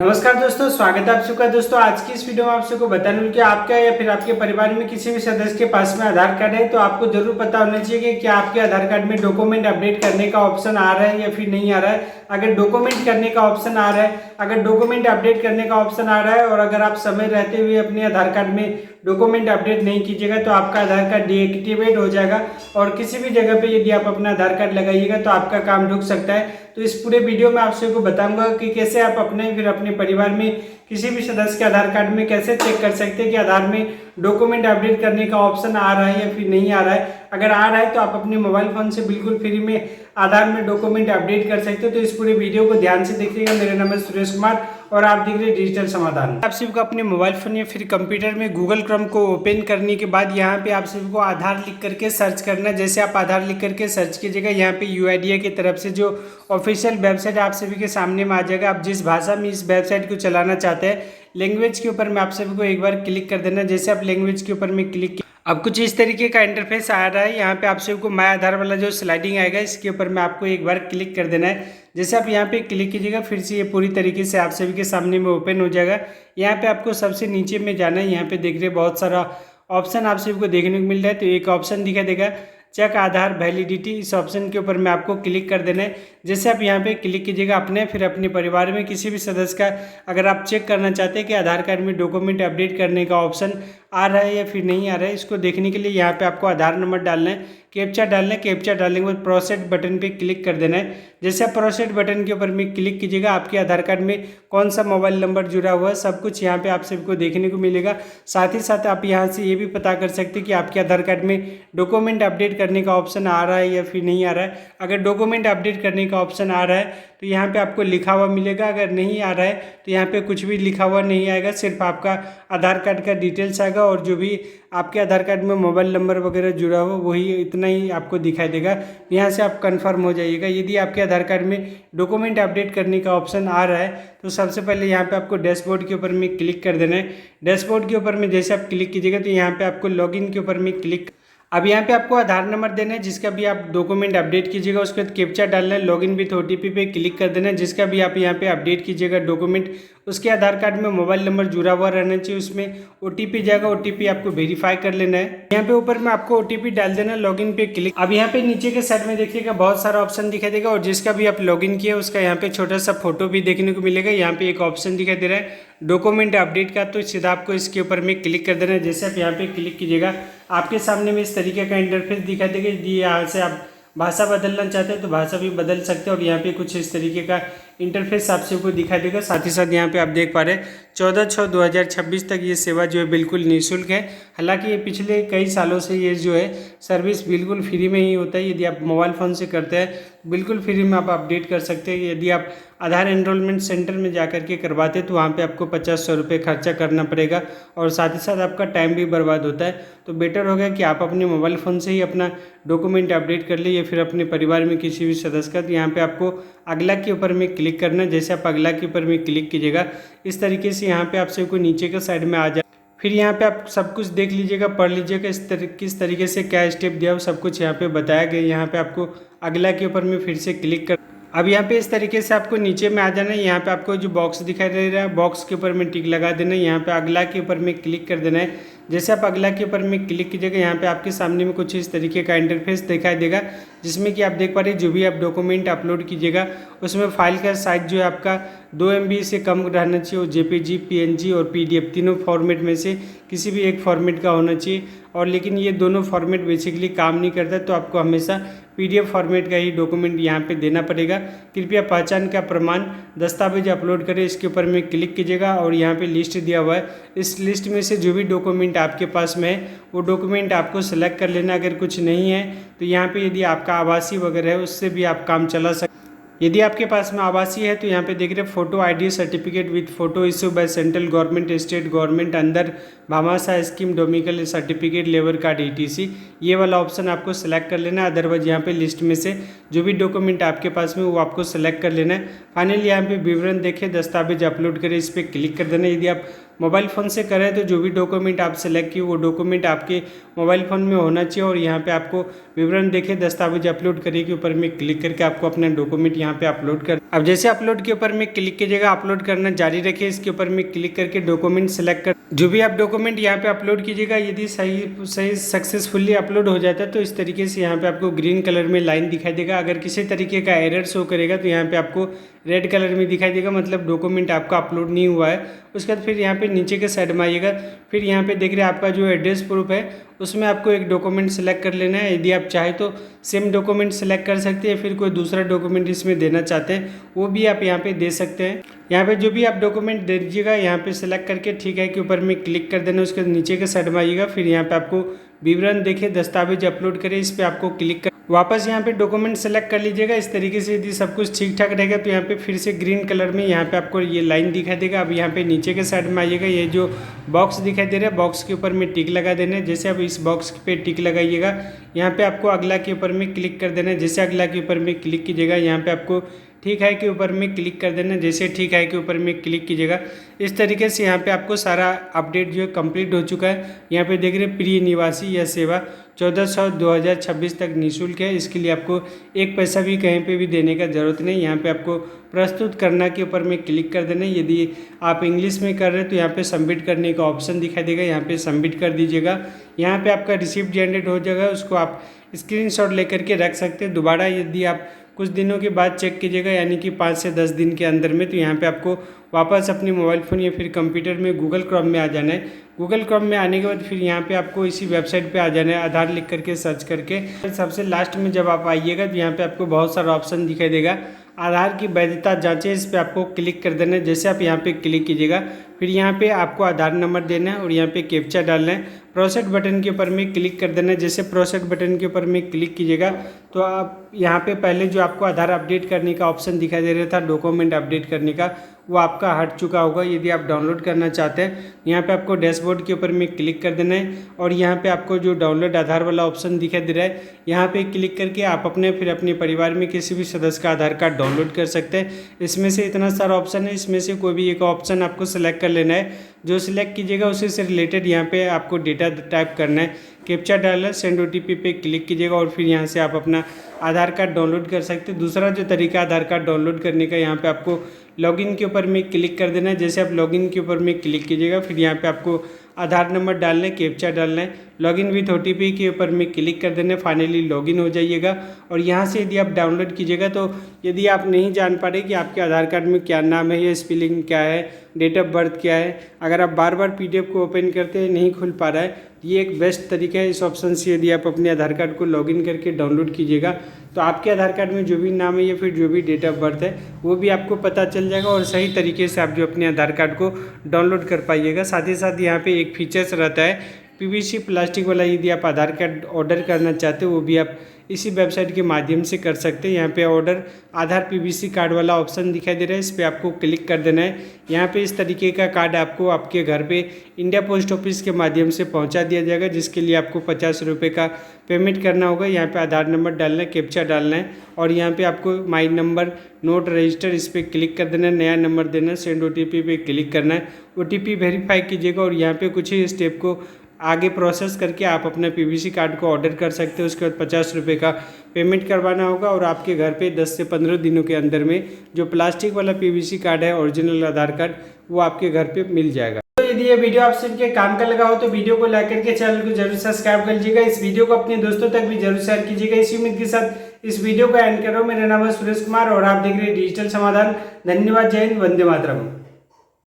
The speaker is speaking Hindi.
नमस्कार दोस्तों, स्वागत है आप सबका। दोस्तों आज की इस वीडियो में आप सबको बताने लूँ कि आपका या फिर आपके परिवार में किसी भी सदस्य के पास में आधार कार्ड है तो आपको जरूर पता होना चाहिए कि क्या आपके आधार कार्ड में डॉक्यूमेंट अपडेट करने का ऑप्शन आ रहा है या फिर नहीं आ रहा है। अगर डॉक्यूमेंट करने का ऑप्शन आ रहा है, अगर डॉक्यूमेंट अपडेट करने का ऑप्शन आ रहा है और अगर आप समय रहते हुए अपने आधार कार्ड में डॉक्यूमेंट अपडेट नहीं कीजिएगा तो आपका आधार कार्ड डीएक्टिवेट हो जाएगा और किसी भी जगह पे यदि आप अपना आधार कार्ड लगाइएगा तो आपका काम रुक सकता है। तो इस पूरे वीडियो में आप सबको बताऊंगा कि कैसे आप अपने फिर अपने परिवार में किसी भी सदस्य के आधार कार्ड में कैसे चेक कर सकते हैं कि आधार में डॉक्यूमेंट अपडेट करने का ऑप्शन आ रहा है या फिर नहीं आ रहा है। अगर आ रहा है तो आप अपने मोबाइल फोन से बिल्कुल फ्री में आधार में डॉक्यूमेंट अपडेट कर सकते हो। तो इस पूरे वीडियो को ध्यान से देखिएगा। मेरा नाम है सुरेश कुमार और आप देख रहे हैं डिजिटल समाधान। आप सबको अपने मोबाइल फोन या फिर कंप्यूटर में गूगल क्रोम को ओपन करने के बाद यहाँ पे आप सबको आधार लिख करके सर्च करना है। जैसे आप आधार लिख करके सर्च कीजिएगा, यहाँ पे यूआईडीएआई की तरफ से जो ऑफिशियल वेबसाइट आप सभी के सामने में आ जाएगा। आप जिस भाषा में इस वेबसाइट को चलाना चाहते हैं, लैंग्वेज के ऊपर में आप सभी को एक बार क्लिक कर देना। जैसे आप लैंग्वेज के ऊपर में क्लिक, अब कुछ इस तरीके का इंटरफेस आ रहा है। यहाँ पे आप सबको माय आधार वाला जो स्लाइडिंग आएगा इसके ऊपर में आपको एक बार क्लिक कर देना है। जैसे आप यहाँ पे क्लिक कीजिएगा फिर से ये पूरी तरीके से आप सभी के सामने में ओपन हो जाएगा। यहाँ पे आपको सबसे नीचे में जाना है। यहाँ पे देख रहे बहुत सारा ऑप्शन आप सभी को देखने को मिल रहा है। तो एक ऑप्शन दिखा देगा चेक आधार वैलिडिटी, इस ऑप्शन के ऊपर में आपको क्लिक कर देना है। जैसे आप यहाँ पे क्लिक कीजिएगा अपने फिर अपने परिवार में किसी भी सदस्य का अगर आप चेक करना चाहते हैं कि आधार कार्ड में डॉक्यूमेंट अपडेट करने का ऑप्शन आ रहा है या फिर नहीं आ रहा है, इसको देखने के लिए यहाँ पे आपको आधार नंबर डालना है, कैप्चा डालना है। कैप्चा डालने के बाद प्रोसीड बटन पे क्लिक कर देना है। जैसे आप प्रोसीड बटन के ऊपर में क्लिक कीजिएगा आपके आधार कार्ड में कौन सा मोबाइल नंबर जुड़ा हुआ है सब कुछ यहाँ पे आप सबको देखने को मिलेगा। साथ ही साथ आप यहाँ से ये भी पता कर सकते हैं कि आपके आधार कार्ड में डॉक्यूमेंट अपडेट करने का ऑप्शन आ रहा है या फिर नहीं आ रहा है। अगर डॉक्यूमेंट अपडेट करने का ऑप्शन आ रहा है तो यहाँ पे आपको लिखा हुआ मिलेगा, अगर नहीं आ रहा है तो यहाँ पे कुछ भी लिखा हुआ नहीं आएगा, सिर्फ आपका आधार कार्ड का डिटेल्स आएगा और जो भी आपके आधार कार्ड में मोबाइल नंबर वगैरह जुड़ा हो वही इतना ही आपको दिखाई देगा। यहाँ से आप कंफर्म हो जाइएगा। यदि आपके आधार कार्ड में डॉक्यूमेंट अपडेट करने का ऑप्शन आ रहा है तो सबसे पहले यहाँ पे आपको डैशबोर्ड के ऊपर में क्लिक कर देना है। डैशबोर्ड के ऊपर में जैसे आप क्लिक कीजिएगा तो यहाँ पे आपको लॉगिन के ऊपर में क्लिक, अब यहाँ पे आपको आधार नंबर देना है जिसका भी आप डॉक्यूमेंट अपडेट कीजिएगा। उसके बाद कैप्चा डालना है, लॉगिन विथ ओटीपी पे क्लिक कर देना है। जिसका भी आप यहाँ पे अपडेट कीजिएगा डॉक्यूमेंट, उसके आधार कार्ड में मोबाइल नंबर जुड़ा हुआ रहना चाहिए, उसमें ओटीपी जाएगा, ओटीपी आपको वेरीफाई कर लेना है। यहाँ पे ऊपर में आपको ओटीपी डाल देना, लॉगिन पे क्लिक। अब यहाँ पे नीचे के साइड में देखिएगा बहुत सारा ऑप्शन दिखाई देगा और जिसका भी आप लॉगिन किया उसका यहाँ पे छोटा सा फोटो भी देखने को मिलेगा। यहाँ पे एक ऑप्शन दिखाई दे रहा है डॉक्यूमेंट अपडेट का, तो सीधा आपको इसके ऊपर में क्लिक कर देना है। जैसे आप यहाँ पे क्लिक कीजिएगा आपके सामने में इस तरीके का इंटरफेस दिखाई देगा। यदि यहाँ से आप भाषा बदलना चाहते हैं तो भाषा भी बदल सकते हैं और यहाँ पे कुछ इस तरीके का इंटरफेस आप सबको दिखाई देगा। साथ ही साथ यहाँ पे आप देख पा रहे हैं 14/6/2026 तक ये सेवा जो है बिल्कुल निःशुल्क है। हालांकि ये पिछले कई सालों से ये जो है सर्विस बिल्कुल फ्री में ही होता है। यदि आप मोबाइल फ़ोन से करते हैं बिल्कुल फ्री में आप अपडेट कर सकते हैं। यदि आप आधार एनरोलमेंट सेंटर में जा कर के करवाते तो वहाँ पे आपको 50-100 रुपये खर्चा करना पड़ेगा और साथ ही साथ आपका टाइम भी बर्बाद होता है। तो बेटर होगा कि आप अपने मोबाइल फ़ोन से ही अपना डॉक्यूमेंट अपडेट कर ले या फिर अपने परिवार में किसी भी सदस्य का। तो यहाँ पे आपको अगला के ऊपर में क्लिक करना है। जैसे आप अगला के ऊपर में क्लिक कीजिएगा इस तरीके से यहाँ पे आप सबको नीचे के साइड में आ जाए। फिर यहाँ पे आप सब कुछ देख लीजिएगा, पढ़ लीजिएगा किस तरीके से क्या स्टेप दिया हो, सब कुछ यहाँ पे बताया गया। यहाँ पे आपको अगला के ऊपर में फिर से क्लिक कर, अब यहाँ पे इस तरीके से आपको नीचे में आ जाना है। यहाँ पे आपको जो बॉक्स दिखाई दे रहा है बॉक्स के ऊपर में टिक लगा देना है। यहाँ पे अगला के ऊपर में क्लिक कर देना है। जैसे आप अगला के ऊपर में क्लिक कीजिएगा यहाँ पे आपके सामने में कुछ इस तरीके का इंटरफेस दिखाई देगा जिसमें कि आप देख पा रहे हैं जो भी आप डॉक्यूमेंट अपलोड कीजिएगा उसमें फाइल का साइज जो है आपका 2 MB से कम रहना चाहिए और JPG, PNG और PDF तीनों फॉर्मेट में से किसी भी एक फॉर्मेट का होना चाहिए। और लेकिन ये दोनों फॉर्मेट बेसिकली काम नहीं करता तो आपको हमेशा PDF फॉर्मेट का ही डॉक्यूमेंट यहाँ पे देना पड़ेगा। कृपया पहचान का प्रमाण दस्तावेज अपलोड करें, इसके ऊपर में क्लिक कीजिएगा और यहाँ पे लिस्ट दिया हुआ है। इस लिस्ट में से जो भी डॉक्यूमेंट आपके पास में है वो डॉक्यूमेंट आपको सेलेक्ट कर लेना। अगर कुछ नहीं है तो यहाँ पे यदि आपका आवासीय वगैरह है उससे भी आप काम चला सकते। यदि आपके पास में आवासीय है तो यहाँ पे देख रहे हैं photo ID certificate with photo issue by central government, state government अंदर Bhamashah scheme domicile certificate labour card ETC, ये वाला ऑप्शन आपको सेलेक्ट कर लेना। अदरवाइज यहाँ पे लिस्ट में से जो भी डॉक्यूमेंट आपके पास में वो आपको सेलेक्ट कर लेना है। फाइनली यहाँ पे विवरण देखें, दस्तावेज अपलोड करें, इस पर क्लिक कर देना। यदि आप मोबाइल फ़ोन से करें तो जो भी डॉक्यूमेंट आप सेलेक्ट किए वो डॉक्यूमेंट आपके मोबाइल फ़ोन में होना चाहिए। और यहाँ पे आपको विवरण देखें, दस्तावेज अपलोड करिए के ऊपर में क्लिक करके आपको अपना डॉक्यूमेंट यहाँ पे अपलोड कर। अब जैसे अपलोड के ऊपर में क्लिक कीजिएगा, अपलोड करना जारी रखिए। इसके ऊपर में क्लिक करके डॉक्यूमेंट सेलेक्ट कर, जो भी आप डॉक्यूमेंट यहाँ पे अपलोड कीजिएगा यदि सही सक्सेसफुली अपलोड हो जाता है तो इस तरीके से यहाँ पे आपको ग्रीन कलर में लाइन दिखाई देगा। अगर किसी तरीके का एरर शो करेगा तो यहाँ पे आपको रेड कलर में दिखाई देगा, मतलब डॉक्यूमेंट आपका अपलोड नहीं हुआ है। उसके बाद फिर यहाँ पे नीचे के साइड में आइएगा, फिर यहाँ पे देख रहे हैं आपका जो एड्रेस प्रूफ है उसमें आपको एक डॉक्यूमेंट सेलेक्ट कर लेना है। यदि आप चाहे तो सेम डॉक्यूमेंट सेलेक्ट कर सकते हैं, फिर कोई दूसरा डॉक्यूमेंट इसमें देना चाहते हैं वो भी आप यहाँ पे दे सकते हैं। यहाँ पे जो भी आप डॉक्यूमेंट दे दीजिएगा यहाँ पे सेलेक्ट करके ठीक है के ऊपर में क्लिक कर देना। उसके नीचे के साइड में आइएगा, फिर यहाँ पे आपको विवरण देखे, दस्तावेज अपलोड करें, इस पर आपको क्लिक कर वापस यहाँ पे डॉक्यूमेंट सेलेक्ट कर लीजिएगा। इस तरीके से यदि सब कुछ ठीक ठाक रहेगा तो यहाँ पे फिर से ग्रीन कलर में यहाँ पे आपको ये लाइन दिखाई देगा। अब यहाँ पे नीचे के साइड में आइएगा, ये जो बॉक्स दिखाई दे रहा है बॉक्स के ऊपर में टिक लगा देना है। जैसे अब इस बॉक्स पे टिक लगाइएगा, यहाँ पे आपको अगला के ऊपर में क्लिक कर देना है। जैसे अगला के ऊपर में क्लिक कीजिएगा, यहाँ पे आपको ठीक है के ऊपर में क्लिक कर देना। जैसे ठीक है के ऊपर में क्लिक कीजिएगा, इस तरीके से यहाँ पे आपको सारा अपडेट जो है कंप्लीट हो चुका है। यहाँ पे देख रहे हैं प्रिय निवासी यह सेवा 14/2026 तक निःशुल्क है। इसके लिए आपको एक पैसा भी कहीं पे भी देने का ज़रूरत नहीं। यहाँ पे आपको प्रस्तुत करना के ऊपर में क्लिक कर देना। यदि आप इंग्लिश में कर रहे हैं तो यहाँ पे सबमिट करने का ऑप्शन दिखाई देगा, यहाँ पे सबमिट कर दीजिएगा। यहाँ पे आपका रिसिप्ट जनरेट हो जाएगा, उसको आप स्क्रीनशॉट लेकर के रख सकते हैं। दोबारा यदि आप कुछ दिनों के बाद चेक कीजिएगा, यानी कि 5 से 10 दिन के अंदर में, तो यहाँ पे आपको वापस अपने मोबाइल फ़ोन या फिर कंप्यूटर में गूगल क्रोम में आ जाना है। गूगल क्रोम में आने के बाद फिर यहाँ पे आपको इसी वेबसाइट पे आ जाना है, आधार लिख करके सर्च करके। सबसे लास्ट में जब आप आइएगा तो यहाँ पे आपको बहुत सारा ऑप्शन दिखाई देगा, आधार की वैधता जांचें, इस पर आपको क्लिक कर देना है। जैसे आप यहाँ पे क्लिक कीजिएगा, फिर यहाँ पे आपको आधार नंबर देना है और यहाँ पे कैप्चा डालना है। प्रोसेस बटन के ऊपर में क्लिक कर देना है। जैसे प्रोसेस बटन के ऊपर में क्लिक कीजिएगा तो आप यहाँ पे पहले जो आपको आधार अपडेट करने का ऑप्शन दिखाई दे रहा था, डॉक्यूमेंट अपडेट करने का, वो आपका हट चुका होगा। यदि आप डाउनलोड करना चाहते हैं यहाँ पे आपको डैशबोर्ड के ऊपर में क्लिक कर देना है और यहाँ पे आपको जो डाउनलोड आधार वाला ऑप्शन दिखाई दे रहा है यहाँ पे क्लिक करके आप फिर अपने परिवार में किसी भी सदस्य का आधार कार्ड डाउनलोड कर सकते हैं। इसमें से इतना सारा ऑप्शन है, इसमें से कोई भी एक ऑप्शन आपको सेलेक्ट कर लेना है। जो सिलेक्ट कीजिएगा उसी से रिलेटेड यहाँ पे आपको डेटा टाइप करना है, कैप्चा डालना, सेंड OTP पे क्लिक कीजिएगा और फिर यहाँ से आप अपना आधार कार्ड डाउनलोड कर सकते हैं। दूसरा जो तरीका आधार कार्ड डाउनलोड करने का, यहाँ पे आपको लॉगिन के ऊपर में क्लिक कर देना है। जैसे आप लॉगिन के ऊपर में क्लिक कीजिएगा, फिर यहाँ पे आपको आधार नंबर डालना है, कैप्चा डालना है, लॉगिन विथ OTP के ऊपर में क्लिक कर देना है। फाइनली लॉगिन हो जाइएगा और यहाँ से यदि आप डाउनलोड कीजिएगा तो यदि आप नहीं जान पा रहे कि आपके आधार कार्ड में क्या नाम है या स्पेलिंग क्या है, डेट ऑफ बर्थ क्या है, अगर आप बार बार PDF को ओपन करते हैं नहीं खुल पा रहा है, ये एक बेस्ट तरीका है। इस ऑप्शन से यदि आप अपने आधार कार्ड को लॉगिन करके डाउनलोड कीजिएगा तो आपके आधार कार्ड में जो भी नाम है या फिर जो भी डेट ऑफ बर्थ है वो भी आपको पता चल जाएगा और सही तरीके से आप जो अपने आधार कार्ड को डाउनलोड कर पाइएगा। साथ ही साथ यहाँ पे एक फीचर्स रहता है PVC प्लास्टिक वाला, यदि आप आधार कार्ड ऑर्डर करना चाहते हो वो भी आप इसी वेबसाइट के माध्यम से कर सकते हैं। यहाँ पे ऑर्डर आधार PVC कार्ड वाला ऑप्शन दिखाई दे रहा है, इस पर आपको क्लिक कर देना है। यहाँ पे इस तरीके का कार्ड आपको आपके घर पे इंडिया पोस्ट ऑफिस के माध्यम से पहुँचा दिया जाएगा, जिसके लिए आपको 50 रुपये का पेमेंट करना होगा। यहाँ पे आधार नंबर डालना है, कैप्चा डालना है और यहाँ पे आपको माई नंबर नोट रजिस्टर, इस पर क्लिक कर देना है, नया नंबर देना है, सेंड OTP पे क्लिक करना है, OTP वेरीफाई कीजिएगा और यहाँ पे कुछ ही स्टेप को आगे प्रोसेस करके आप अपना PVC कार्ड को ऑर्डर कर सकते हो। उसके बाद 50 रुपये का पेमेंट करवाना होगा और आपके घर पे 10 से 15 दिनों के अंदर में जो प्लास्टिक वाला PVC कार्ड है, ओरिजिनल आधार कार्ड, वो आपके घर पे मिल जाएगा। तो यदि ये वीडियो आप सबके काम का लगा हो तो वीडियो को लाइक करके चैनल को जरूर सब्सक्राइब कर लीजिएगा। इस वीडियो को अपने दोस्तों तक भी जरूर शेयर कीजिएगा। इसी उम्मीद के साथ इस वीडियो को एंड कर रहा हूँ। मेरा नाम है सुरेश कुमार और आप देख रहे हैं डिजिटल समाधान। धन्यवाद, जय हिंद, वंदे मातरम।